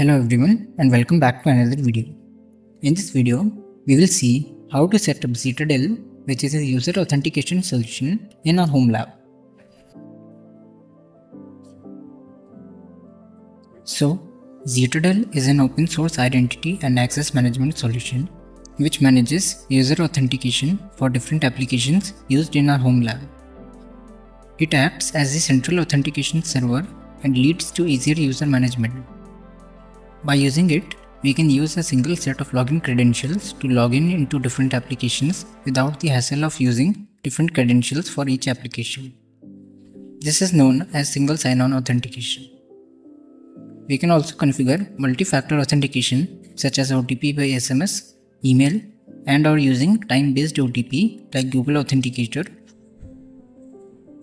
Hello everyone and welcome back to another video. In this video, we will see how to set up Citadel, which is a user authentication solution in our home lab. So, Citadel is an open source identity and access management solution which manages user authentication for different applications used in our home lab. It acts as the central authentication server and leads to easier user management. By using it, we can use a single set of login credentials to log in into different applications without the hassle of using different credentials for each application. This is known as single sign-on authentication. We can also configure multi-factor authentication such as OTP by SMS, email, and/or using time-based OTP like Google Authenticator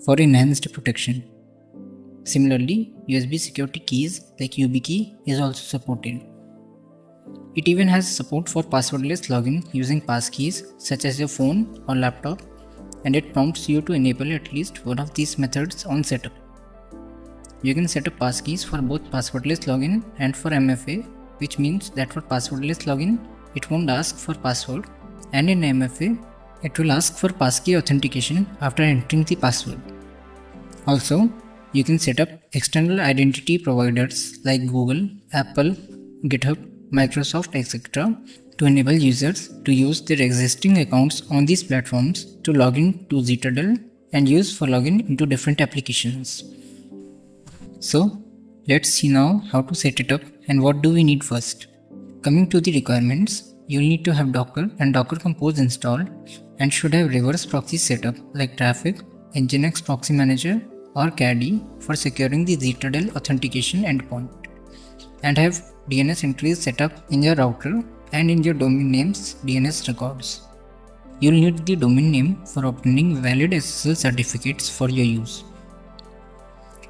for enhanced protection. Similarly, USB security keys like YubiKey is also supported. It even has support for passwordless login using passkeys such as your phone or laptop, and it prompts you to enable at least one of these methods on setup. You can set up passkeys for both passwordless login and for MFA, which means that for passwordless login, it won't ask for password, and in MFA, it will ask for passkey authentication after entering the password. Also, you can set up external identity providers like Google, Apple, GitHub, Microsoft, etc. to enable users to use their existing accounts on these platforms to log in to Citadel and use for login into different applications. So, let's see now how to set it up and what do we need first. Coming to the requirements, you'll need to have Docker and Docker Compose installed and should have reverse proxy setup like Traefik, Nginx Proxy Manager, or KADI for securing the Citadel authentication endpoint, and have DNS entries set up in your router and in your domain name's DNS records. You'll need the domain name for obtaining valid SSL certificates for your use.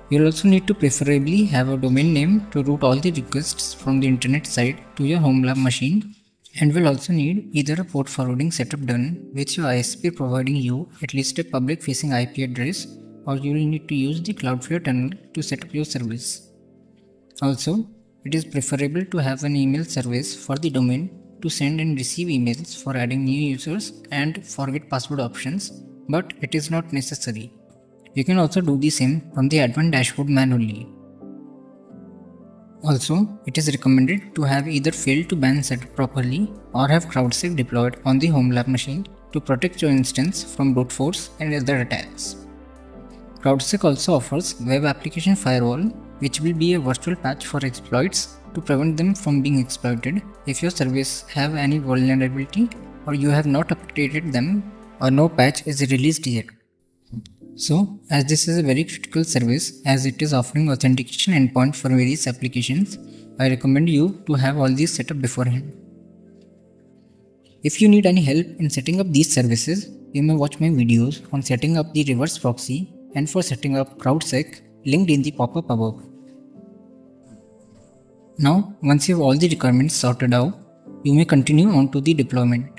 You'll also need to preferably have a domain name to route all the requests from the internet site to your home lab machine, and will also need either a port forwarding setup done with your ISP providing you at least a public facing IP address, or you will need to use the Cloudflare tunnel to set up your service. Also, it is preferable to have an email service for the domain to send and receive emails for adding new users and forget password options, but it is not necessary. You can also do the same from the admin dashboard manually. Also, it is recommended to have either fail to ban set up properly or have CrowdSec deployed on the home lab machine to protect your instance from brute force and other attacks. CrowdSec also offers Web Application Firewall, which will be a virtual patch for exploits to prevent them from being exploited if your service have any vulnerability or you have not updated them or no patch is released yet. So, as this is a very critical service as it is offering authentication endpoint for various applications, I recommend you to have all these set up beforehand. If you need any help in setting up these services, you may watch my videos on setting up the reverse proxy and for setting up CrowdSec linked in the pop-up above. Now, once you have all the requirements sorted out, you may continue on to the deployment.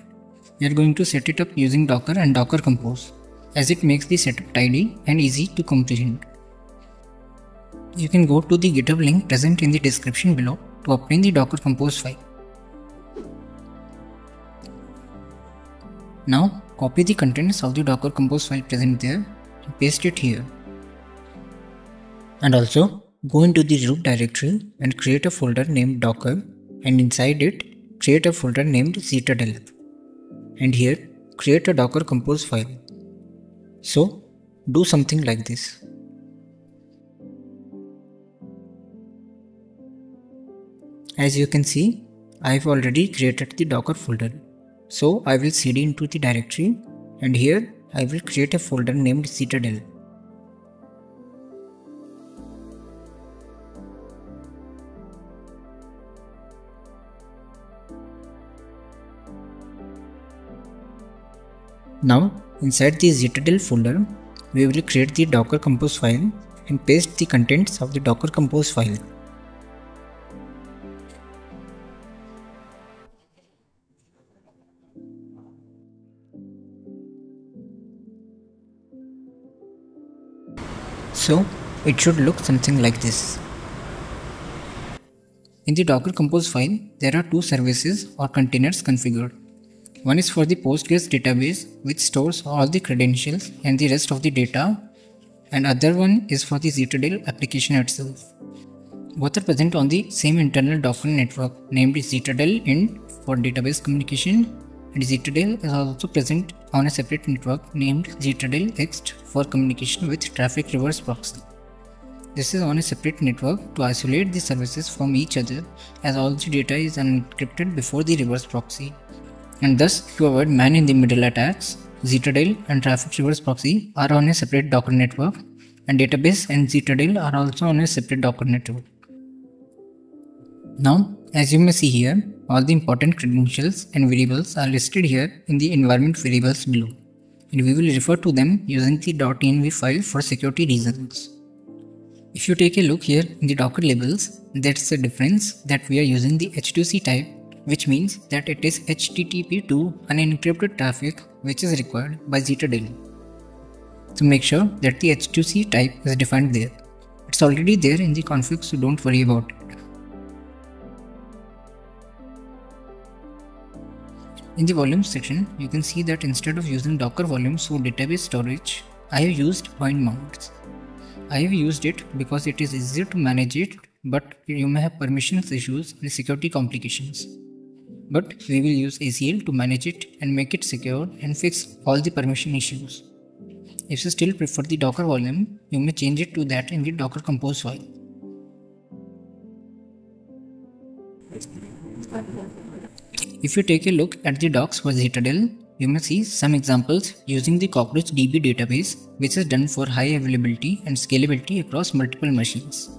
We are going to set it up using Docker and Docker Compose, as it makes the setup tidy and easy to comprehend. You can go to the GitHub link present in the description below to obtain the Docker Compose file. Now, copy the contents of the Docker Compose file present there and paste it here. And also, go into the root directory and create a folder named Docker, and inside it, create a folder named Citadel. And here, create a Docker Compose file. So, do something like this. As you can see, I have already created the Docker folder. So, I will cd into the directory, and here I will create a folder named Citadel. Now, inside the Citadel folder, we will create the Docker Compose file and paste the contents of the Docker Compose file. So, it should look something like this. In the Docker Compose file, there are two services or containers configured. One is for the Postgres database, which stores all the credentials and the rest of the data, and other one is for the Ztrdl application itself. Both are present on the same internal Docker network named Ztrdl Int for database communication, and Ztrdl is also present on a separate network named Ztrdl Ext for communication with traffic reverse proxy. This is on a separate network to isolate the services from each other, as all the data is unencrypted before the reverse proxy. And thus, to avoid man-in-the-middle attacks, Ztrdl and traffic reverse proxy are on a separate Docker network, and database and Ztrdl are also on a separate Docker network. Now, as you may see here, all the important credentials and variables are listed here in the environment variables below, and we will refer to them using the .env file for security reasons. If you take a look here in the Docker labels, that's the difference that we are using the H2C type, which means that it is HTTP to unencrypted traffic which is required by Ztrdl. So make sure that the H2C type is defined there. It's already there in the config, so don't worry about it. In the volumes section, you can see that instead of using Docker volumes for database storage, I have used point mounts. I have used it because it is easier to manage it, but you may have permissions issues and security complications. But we will use ACL to manage it and make it secure and fix all the permission issues. If you still prefer the Docker volume, you may change it to that in the Docker Compose file. If you take a look at the docs for Ztrdl, you may see some examples using the CockroachDB database, which is done for high availability and scalability across multiple machines.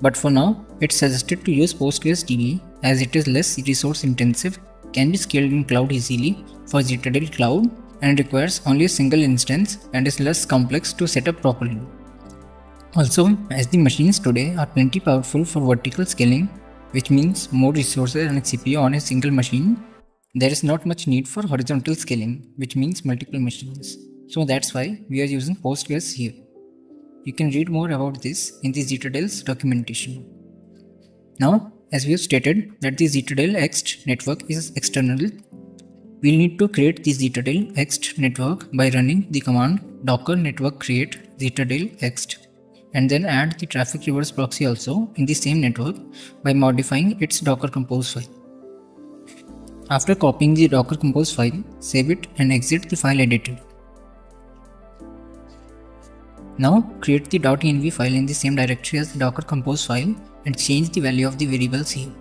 But for now, it's suggested to use PostgresDB as it is less resource intensive, can be scaled in cloud easily for Ztrdl Cloud, and requires only a single instance and is less complex to set up properly. Also, as the machines today are plenty powerful for vertical scaling, which means more resources and CPU on a single machine, there is not much need for horizontal scaling, which means multiple machines. So that's why we are using Postgres here. You can read more about this in the Ztrdl's documentation. Now, as we have stated that the Ztrdl Ext network is external, we'll need to create the Ztrdl Ext network by running the command docker network create Ztrdl Ext, and then add the traffic reverse proxy also in the same network by modifying its Docker Compose file. After copying the Docker Compose file, save it and exit the file editor. Now create the .env file in the same directory as the Docker Compose file and change the value of the variables here.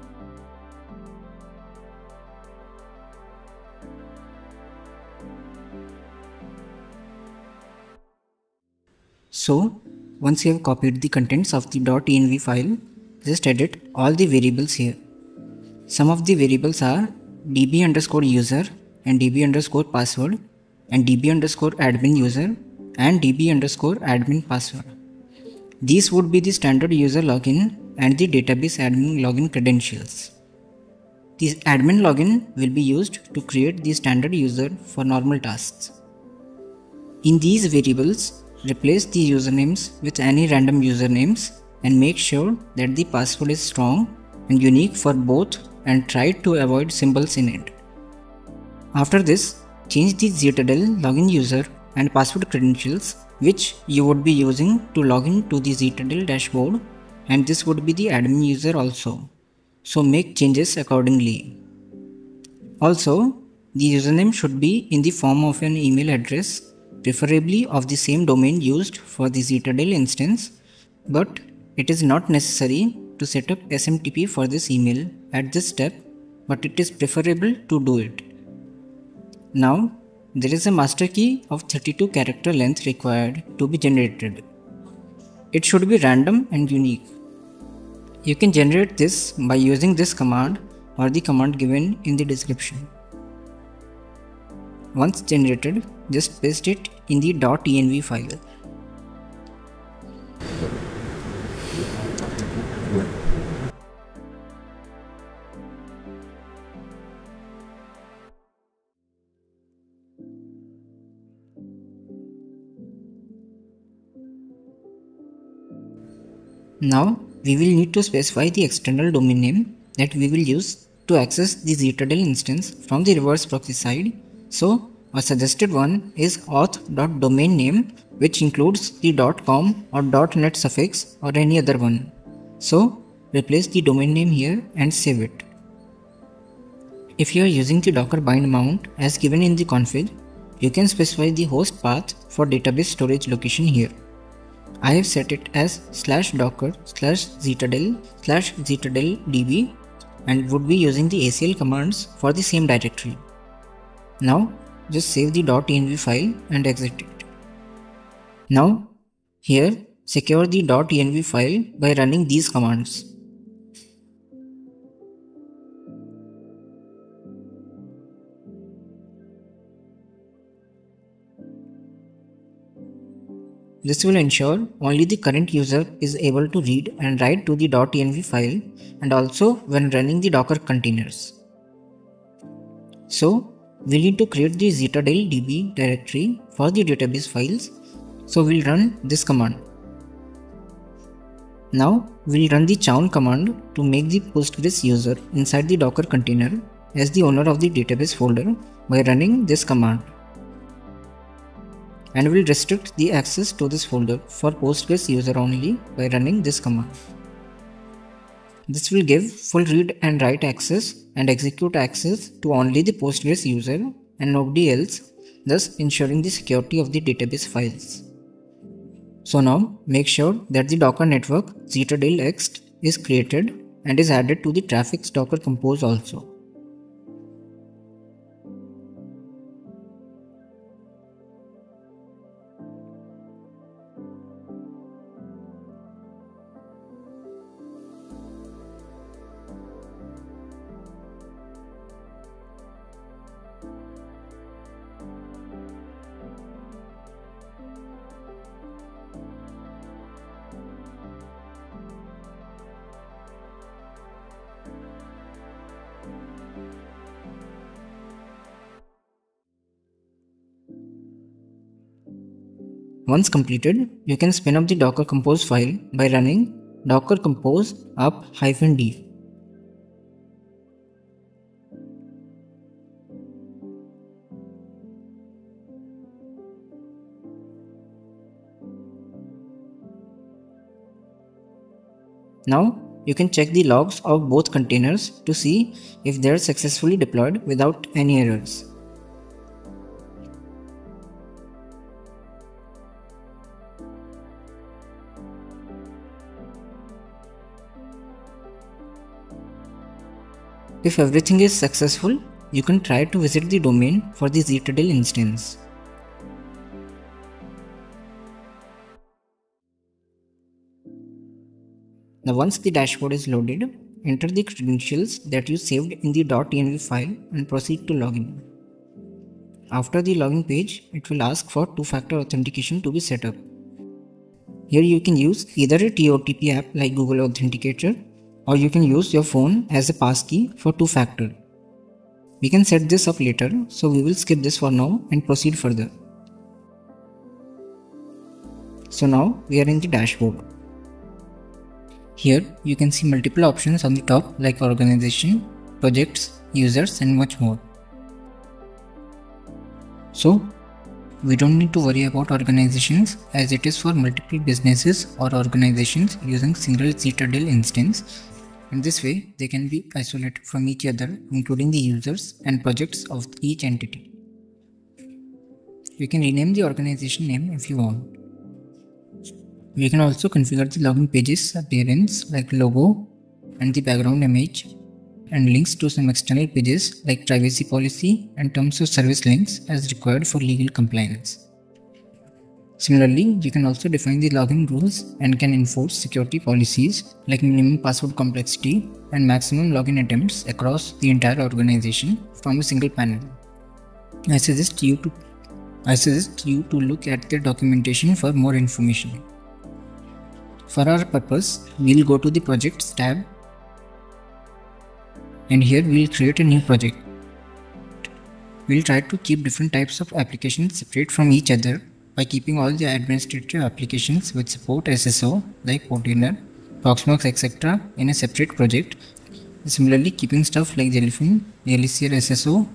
So, once you have copied the contents of the .env file, just edit all the variables here. Some of the variables are db_user and db_password and db_admin user and db_admin password. These would be the standard user login and the database admin login credentials. This admin login will be used to create the standard user for normal tasks. In these variables, replace the usernames with any random usernames and make sure that the password is strong and unique for both and try to avoid symbols in it. After this, change the Ztrdl login user and password credentials which you would be using to log in to the Ztrdl dashboard, and this would be the admin user also. So make changes accordingly. Also, the username should be in the form of an email address, preferably of the same domain used for the Ztrdl instance, but it is not necessary to set up SMTP for this email at this step, but it is preferable to do it. Now, there is a master key of 32 character length required to be generated. It should be random and unique. You can generate this by using this command or the command given in the description. Once generated, just paste it in the .env file. Now we will need to specify the external domain name that we will use to access the Ztrdel instance from the reverse proxy side. So a suggested one is auth.domainname, which includes the .com or .net suffix or any other one. So replace the domain name here and save it. If you are using the Docker bind mount as given in the config, you can specify the host path for database storage location here. I have set it as /docker/ztrdel/ztrdldb and would be using the ACL commands for the same directory. Now just save the .env file and exit it. Now here secure the .env file by running these commands. This will ensure only the current user is able to read and write to the .env file and also when running the Docker containers. So we need to create the ztrdldb directory for the database files. So we'll run this command. Now we'll run the chown command to make the Postgres user inside the Docker container as the owner of the database folder by running this command. And will restrict the access to this folder for Postgres user only by running this command. This will give full read and write access and execute access to only the Postgres user and nobody else, thus ensuring the security of the database files. So now make sure that the Docker network ztrdlxt is created and is added to the Traefix Docker Compose also. Once completed, you can spin up the Docker Compose file by running docker compose up-d. Now you can check the logs of both containers to see if they are successfully deployed without any errors. If everything is successful, you can try to visit the domain for the Ztrdel instance. Now once the dashboard is loaded, enter the credentials that you saved in the .env file and proceed to login. After the login page, it will ask for two-factor authentication to be set up. Here you can use either a TOTP app like Google Authenticator, or you can use your phone as a passkey for two-factor. We can set this up later, so we will skip this for now and proceed further. So now we are in the dashboard. Here you can see multiple options on the top like organization, projects, users and much more. So we don't need to worry about organizations as it is for multiple businesses or organizations using single Ztrdel instance, and this way they can be isolated from each other including the users and projects of each entity. You can rename the organization name if you want. We can also configure the login page's appearance like logo and the background image, and links to some external pages like privacy policy and terms of service links as required for legal compliance. Similarly, you can also define the login rules and can enforce security policies like minimum password complexity and maximum login attempts across the entire organization from a single panel. I suggest you to look at the documentation for more information. For our purpose, we'll go to the projects tab, and here we'll create a new project. We'll try to keep different types of applications separate from each other by keeping all the administrative applications which support SSO like Portainer, Proxmox etc. in a separate project, Similarly, keeping stuff like Jellyfin, LEC or SSO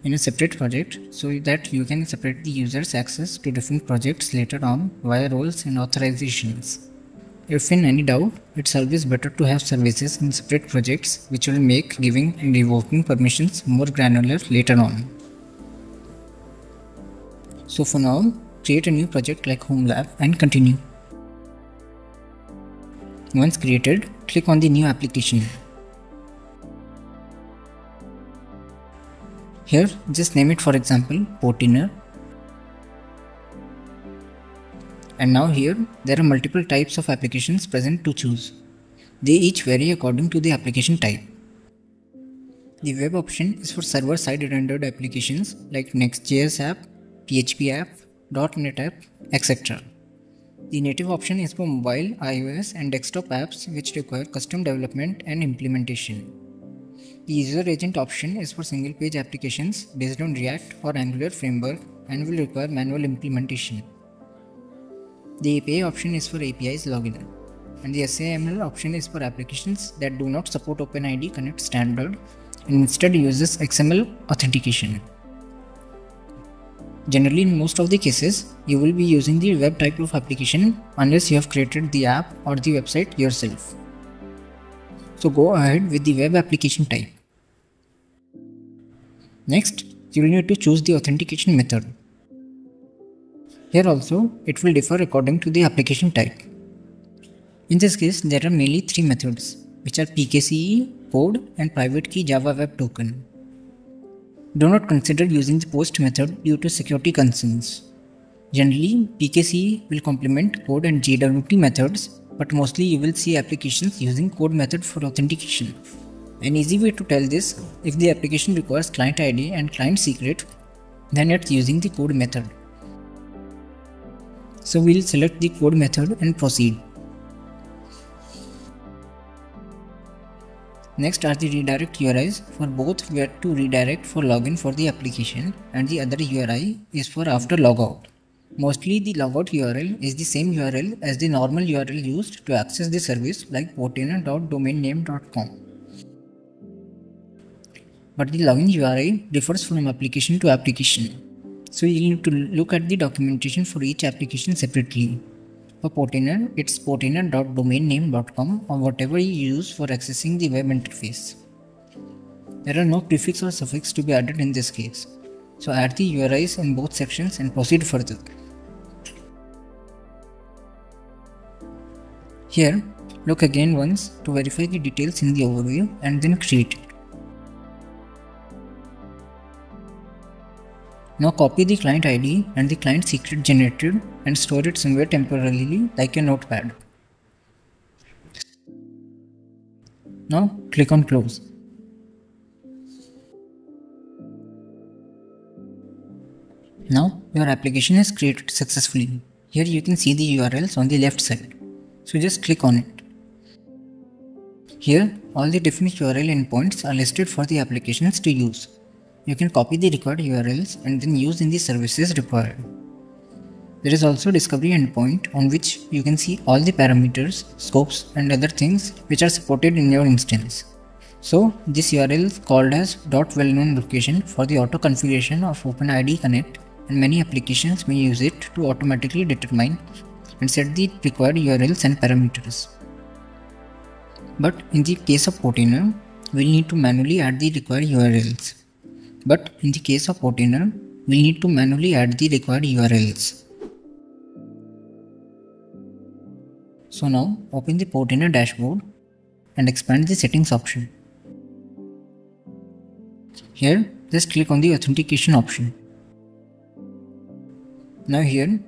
in a separate project so that you can separate the user's access to different projects later on via roles and authorizations. If in any doubt, it's always better to have services in separate projects, which will make giving and revoking permissions more granular later on. So for now, create a new project like Home Lab and continue. Once created, click on the new application. Here, just name it, for example, Portainer. And now here, there are multiple types of applications present to choose. They each vary according to the application type. The web option is for server-side rendered applications like Next.js app, PHP app, .NET app, etc. The native option is for mobile, iOS and desktop apps which require custom development and implementation. The user agent option is for single page applications based on React or Angular framework and will require manual implementation. The API option is for APIs login, and the SAML option is for applications that do not support OpenID Connect standard and instead uses XML authentication. Generally, in most of the cases, you will be using the web type of application unless you have created the app or the website yourself. So go ahead with the web application type. Next, you will need to choose the authentication method. Here also, it will differ according to the application type. In this case, there are mainly three methods, which are PKCE, code, and private key Java Web Token. Do not consider using the post method due to security concerns. Generally, PKCE will complement code and JWT methods, but mostly you will see applications using code method for authentication. An easy way to tell this, if the application requires client ID and client secret, then it's using the code method. So we'll select the code method and proceed. Next are the redirect URIs for both where to redirect for login for the application and the other URI is for after logout. Mostly the logout URL is the same URL as the normal URL used to access the service like portainer.domainname.com. But the login URI differs from application to application. So you need to look at the documentation for each application separately. For Portainer, it's portainer.domainname.com or whatever you use for accessing the web interface. There are no prefix or suffix to be added in this case. So add the URIs in both sections and proceed further. Here, look again once to verify the details in the overview and then create it. Now copy the client ID and the client secret generated and store it somewhere temporarily like a notepad. Now click on close. Now your application is created successfully. Here you can see the URLs on the left side. So just click on it. Here all the different URL endpoints are listed for the applications to use. You can copy the required URLs and then use in the services required. There is also discovery endpoint on which you can see all the parameters, scopes and other things which are supported in your instance. So this URL is called as .wellknown location for the auto configuration of OpenID Connect, and many applications may use it to automatically determine and set the required URLs and parameters. But in the case of Portainer, we will need to manually add the required URLs. So now open the Portainer dashboard and expand the settings option. Here just click on the authentication option. Now here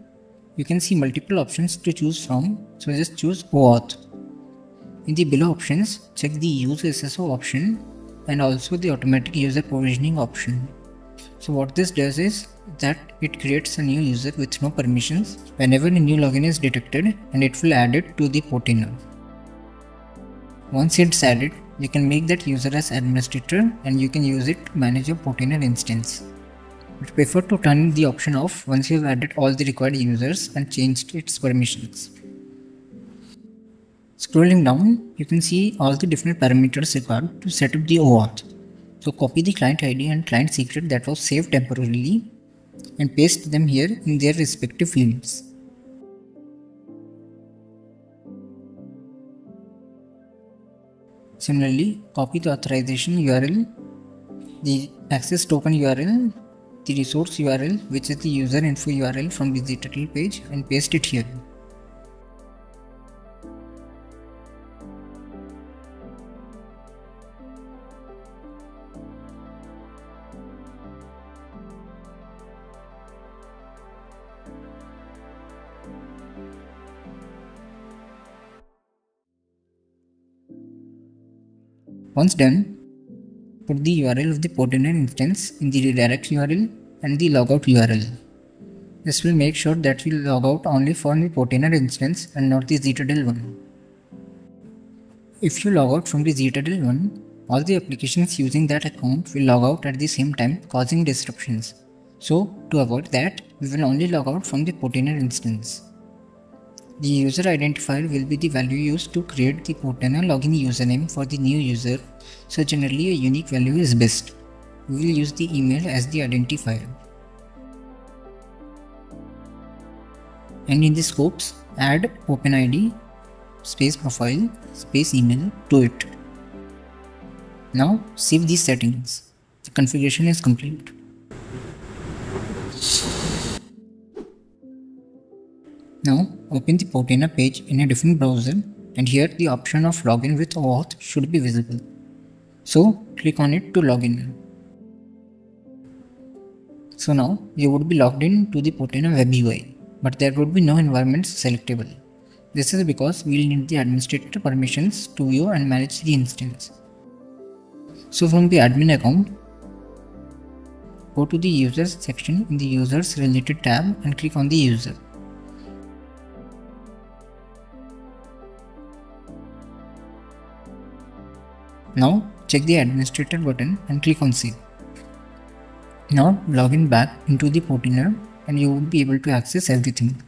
you can see multiple options to choose from, so just choose OAuth. In the below options, check the use SSO option and also the automatic user provisioning option. So what this does is that it creates a new user with no permissions whenever a new login is detected, and it will add it to the Portainer. Once it's added, you can make that user as administrator and you can use it to manage your Portainer instance. But prefer to turn the option off once you have added all the required users and changed its permissions. Scrolling down, you can see all the different parameters required to set up the OAuth. So copy the client ID and client secret that was saved temporarily and paste them here in their respective fields. Similarly, copy the authorization URL, the access token URL, the resource URL, which is the user info URL from the ZTurtle page, and paste it here. Once done, put the URL of the Portainer instance in the redirect URL and the logout URL. This will make sure that we log out only for the Portainer instance and not the ZTurtle one. If you log out from the ZTurtle one, all the applications using that account will log out at the same time, causing disruptions. So, to avoid that, we will only log out from the Portainer instance. The user identifier will be the value used to create the Portainer login username for the new user, so generally a unique value is best. We will use the email as the identifier. And in the scopes, add OpenID space profile space email to it. Now save these settings. The configuration is complete. Now open the Portainer page in a different browser, and here the option of login with OAuth should be visible. So click on it to log in. So now you would be logged in to the Portainer web UI, but there would be no environments selectable. This is because we will need the administrator permissions to view and manage the instance. So from the admin account, go to the users section in the users related tab and click on the user. Now check the administrator button and click on save. Now log in back into the Portainer and you will be able to access everything.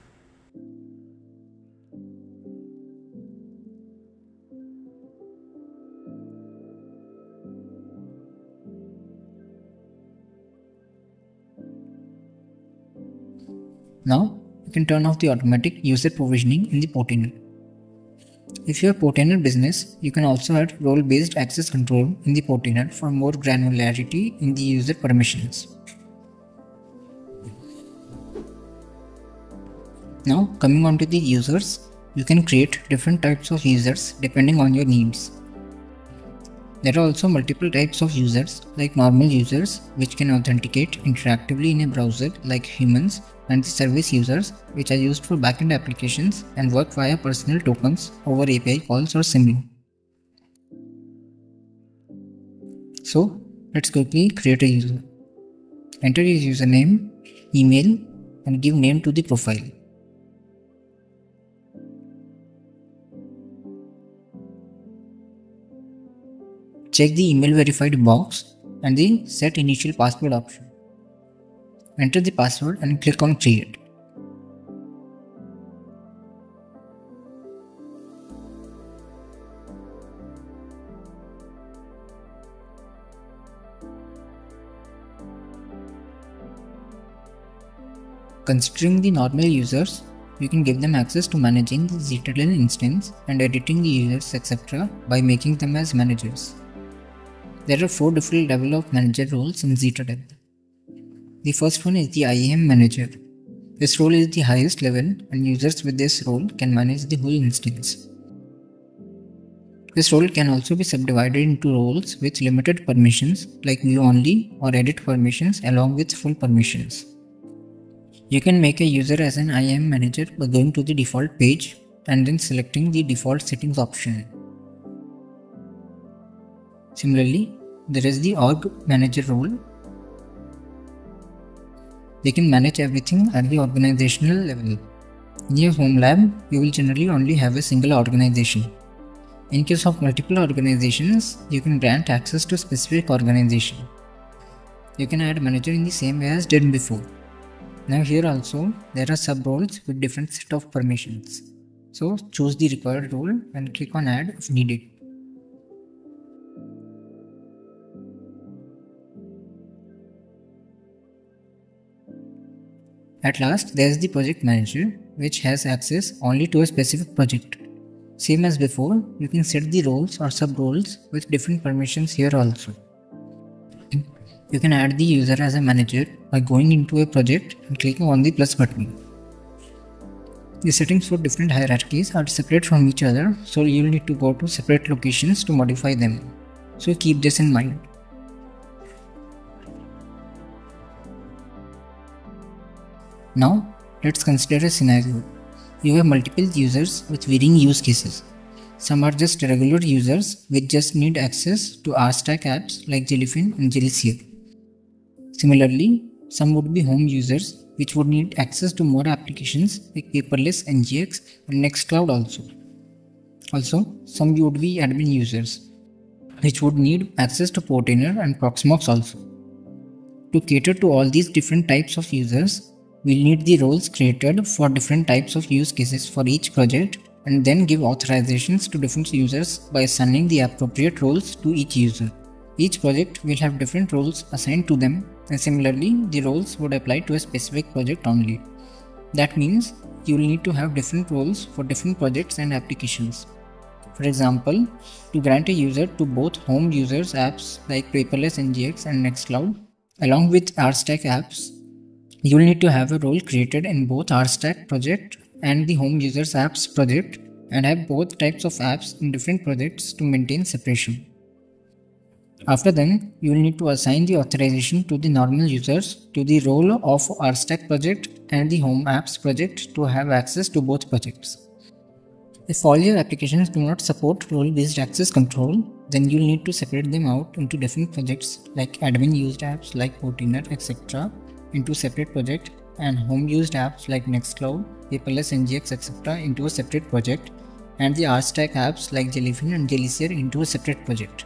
Now you can turn off the automatic user provisioning in the Portainer. If you are Portainer business, you can also add role-based access control in the Portainer for more granularity in the user permissions. Now coming on to the users, you can create different types of users depending on your needs. There are also multiple types of users like normal users, which can authenticate interactively in a browser like humans, and the service users, which are used for backend applications and work via personal tokens over API calls or similar. So let's quickly create a user. Enter your username, email, and give name to the profile. Check the email verified box and the set initial password option. Enter the password and click on create. Considering the normal users, you can give them access to managing the ZTurtle instance and editing the users etc. by making them as managers. There are 4 different levels of manager roles in ZTurtle. The first one is the IAM manager. This role is the highest level and users with this role can manage the whole instance. This role can also be subdivided into roles with limited permissions like view only or edit permissions along with full permissions. You can make a user as an IAM manager by going to the default page and then selecting the default settings option. Similarly, there is the org manager role. They can manage everything at the organizational level. In your home lab, you will generally only have a single organization. In case of multiple organizations, you can grant access to specific organization. You can add manager in the same way as did before. Now here also, there are sub roles with different set of permissions. So choose the required role and click on add if needed. At last, there is the project manager, which has access only to a specific project. Same as before, you can set the roles or sub-roles with different permissions here also. You can add the user as a manager by going into a project and clicking on the plus button. The settings for different hierarchies are separate from each other, so you will need to go to separate locations to modify them. So keep this in mind. Now, let's consider a scenario. You have multiple users with varying use cases. Some are just regular users which just need access to RStack apps like Jellyfin and Jellyseer. Similarly, some would be home users which would need access to more applications like Paperless, NGX and Nextcloud also. Also, some would be admin users which would need access to Portainer and Proxmox also. To cater to all these different types of users, we'll need the roles created for different types of use cases for each project and then give authorizations to different users by assigning the appropriate roles to each user. Each project will have different roles assigned to them, and similarly, the roles would apply to a specific project only. That means you will need to have different roles for different projects and applications. For example, to grant a user to both home users apps like Paperless, NGX and Nextcloud, along with RStack apps, you will need to have a role created in both RStack project and the home users apps project and have both types of apps in different projects to maintain separation. After then, you will need to assign the authorization to the normal users to the role of RStack project and the home apps project to have access to both projects. If all your applications do not support role-based access control, then you will need to separate them out into different projects like admin used apps like Portainer, etc. into separate project and home used apps like Nextcloud, Paperless, NGX, etc. into a separate project and the RStack apps like Jellyfin and Jellyseer into a separate project.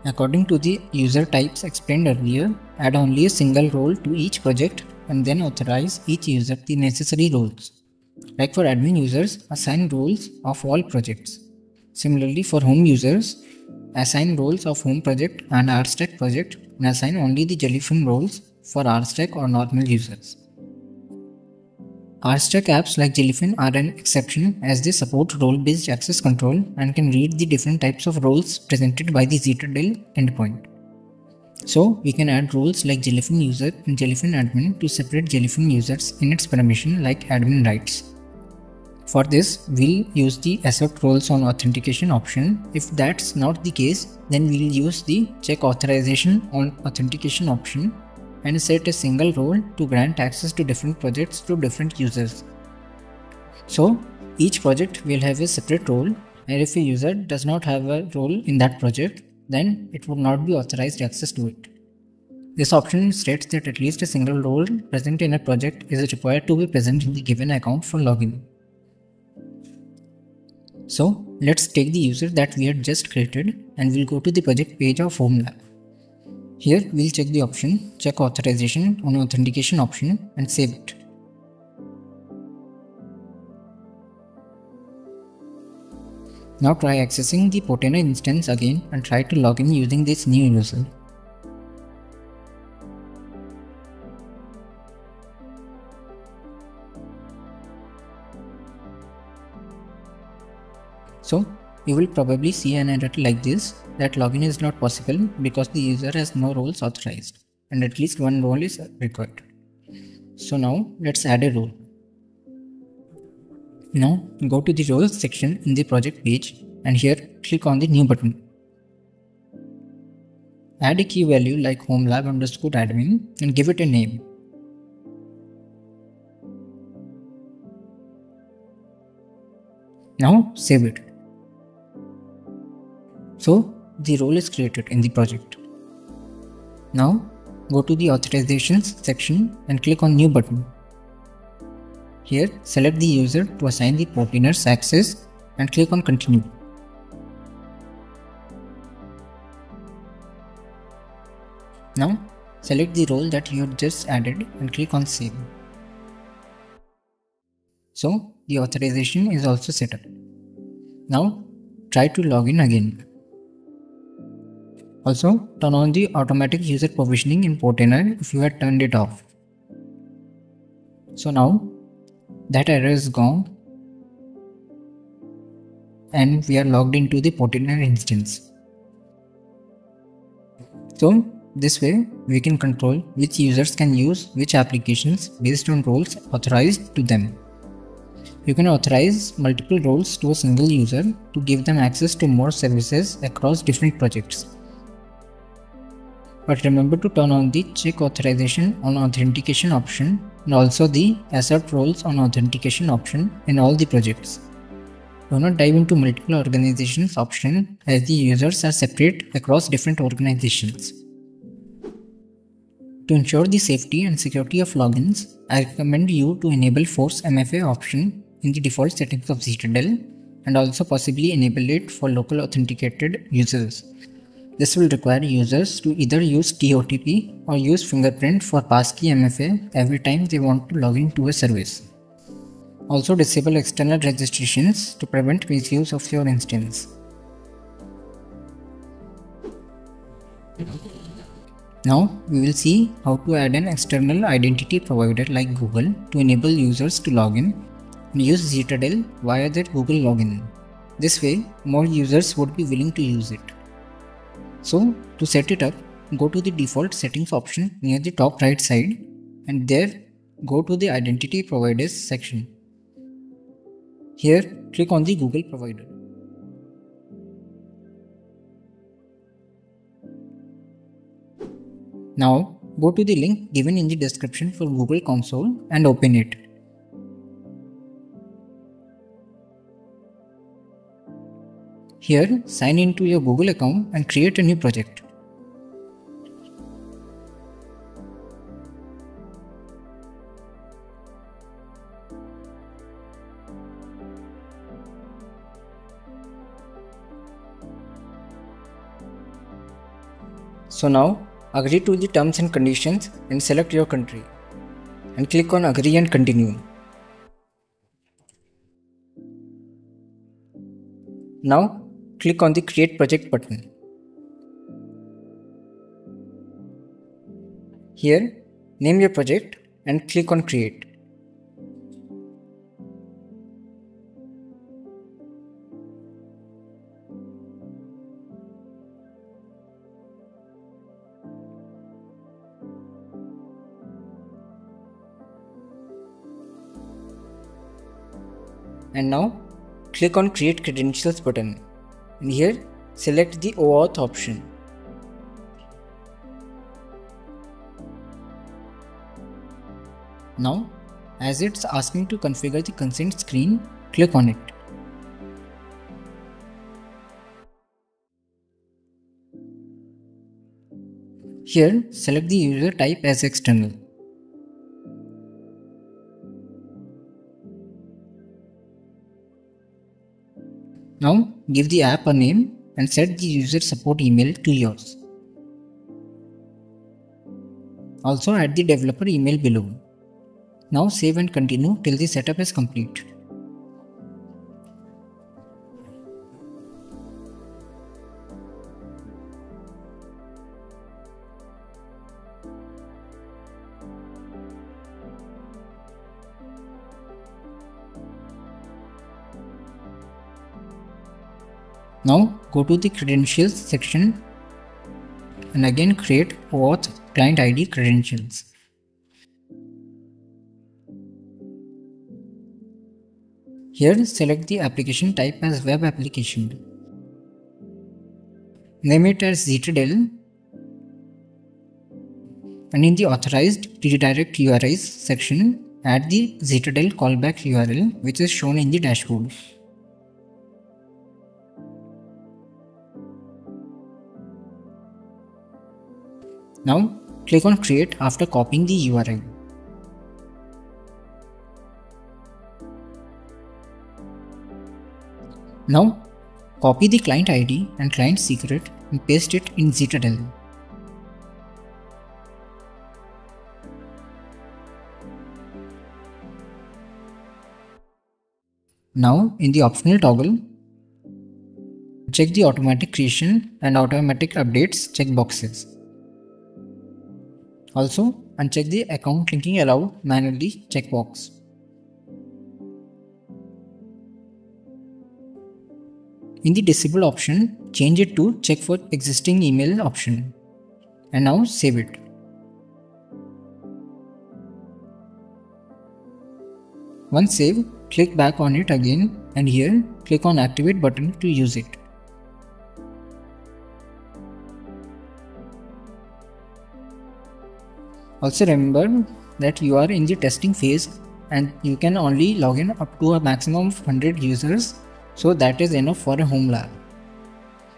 According to the user types explained earlier, add only a single role to each project and then authorize each user the necessary roles. Like for admin users, assign roles of all projects. Similarly, for home users, assign roles of home project and RStack project and assign only the Jellyfin roles for RStack or normal users. RStack apps like Jellyfin are an exception as they support role-based access control and can read the different types of roles presented by the ZTDL endpoint. So, we can add roles like Jellyfin user and Jellyfin admin to separate Jellyfin users in its permission like admin rights. For this, we'll use the assert roles on authentication option. If that's not the case, then we'll use the check authorization on authentication option and set a single role to grant access to different projects to different users. So, each project will have a separate role, and if a user does not have a role in that project, then it would not be authorized access to it. This option states that at least a single role present in a project is required to be present in the given account for login. So, let's take the user that we had just created and we'll go to the project page of HomeLab. Here, we'll check the option, check authorization on authentication option and save it. Now try accessing the Portainer instance again and try to log in using this new user. So, you will probably see an error like this, that login is not possible because the user has no roles authorized and at least one role is required. So now let's add a role. Now go to the roles section in the project page and here click on the new button. Add a key value like homelab_admin and give it a name. Now save it. So the role is created in the project. Now go to the authorizations section and click on new button. Here select the user to assign the Portainer's access and click on continue. Now select the role that you have just added and click on save. So the authorization is also set up. Now try to log in again. Also turn on the automatic user provisioning in Portainer if you had turned it off. So now that error is gone and we are logged into the Portainer instance. So this way we can control which users can use which applications based on roles authorized to them. You can authorize multiple roles to a single user to give them access to more services across different projects. But remember to turn on the check authorization on authentication option and also the assert roles on authentication option in all the projects. Do not dive into multiple organizations option as the users are separate across different organizations. To ensure the safety and security of logins, I recommend you to enable Force MFA option in the default settings of Zttral and also possibly enable it for local authenticated users. This will require users to either use TOTP or use fingerprint for passkey MFA every time they want to log into a service. Also disable external registrations to prevent misuse of your instance. Now we will see how to add an external identity provider like Google to enable users to log in and use Zttral via their Google login. This way, more users would be willing to use it. So to set it up, go to the default settings option near the top right side and there go to the identity providers section. Here click on the Google provider. Now go to the link given in the description for Google Console and open it. Here sign into your Google account and create a new project. So now agree to the terms and conditions and select your country and click on agree and continue. Now click on the create project button. Here name your project and click on create. And now click on create credentials button and here select the OAuth option. Now as it's asking to configure the consent screen, click on it. Here select the user type as external. Now give the app a name and set the user support email to yours. Also add the developer email below. Now save and continue till the setup is complete. Now go to the credentials section and again create OAuth client ID credentials. Here select the application type as web application. Name it as Zttral and in the authorized redirect URIs section add the Zttral callback URL which is shown in the dashboard. Now click on create after copying the URL. Now copy the client ID and client secret and paste it in Zttral. Now in the optional toggle, check the automatic creation and automatic updates checkboxes. Also uncheck the account linking allowed manually checkbox. In the disable option, change it to check for existing email option. And now save it. Once saved, click back on it again and here click on activate button to use it. Also remember that you are in the testing phase and you can only log in up to a maximum of 100 users, so that is enough for a home lab.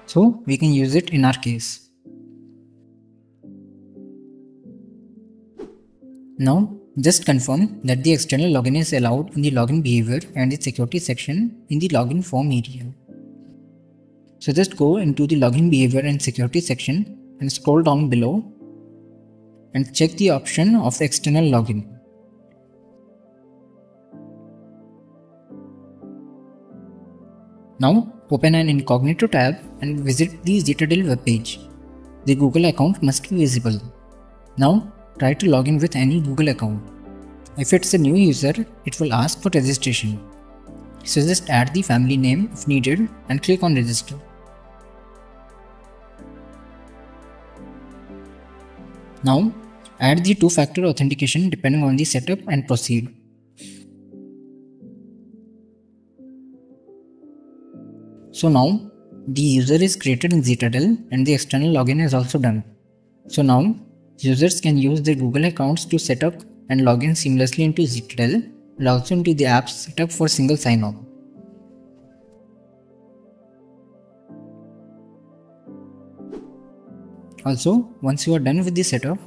So we can use it in our case. Now just confirm that the external login is allowed in the login behavior and the security section in the login form area. So just go into the login behavior and security section and scroll down below and check the option of the external login. Now open an incognito tab and visit the Zitadel webpage. The Google account must be visible. Now try to log in with any Google account. If it's a new user, it will ask for registration. So just add the family name if needed and click on register. Now add the two-factor authentication depending on the setup and proceed. So now the user is created in Zitadel and the external login is also done. So now users can use their Google accounts to set up and log in seamlessly into Zitadel and also into the apps set up for single sign-on. Also, once you are done with the setup,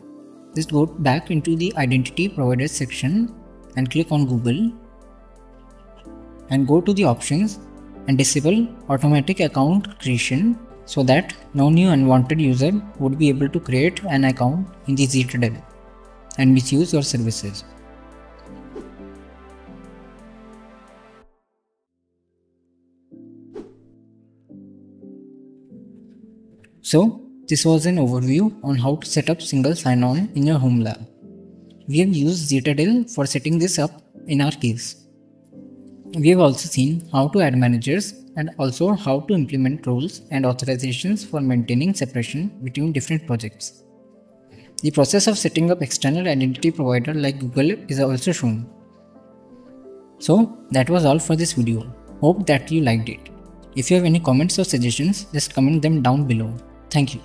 just go back into the identity providers section and click on Google and go to the options and disable automatic account creation so that no new unwanted user would be able to create an account in the Zitadel and misuse your services. So this was an overview on how to set up single sign-on in your home lab. We have used Zitadel for setting this up in our case. We have also seen how to add managers and also how to implement roles and authorizations for maintaining separation between different projects. The process of setting up external identity provider like Google is also shown. So that was all for this video. Hope that you liked it. If you have any comments or suggestions, just comment them down below. Thank you.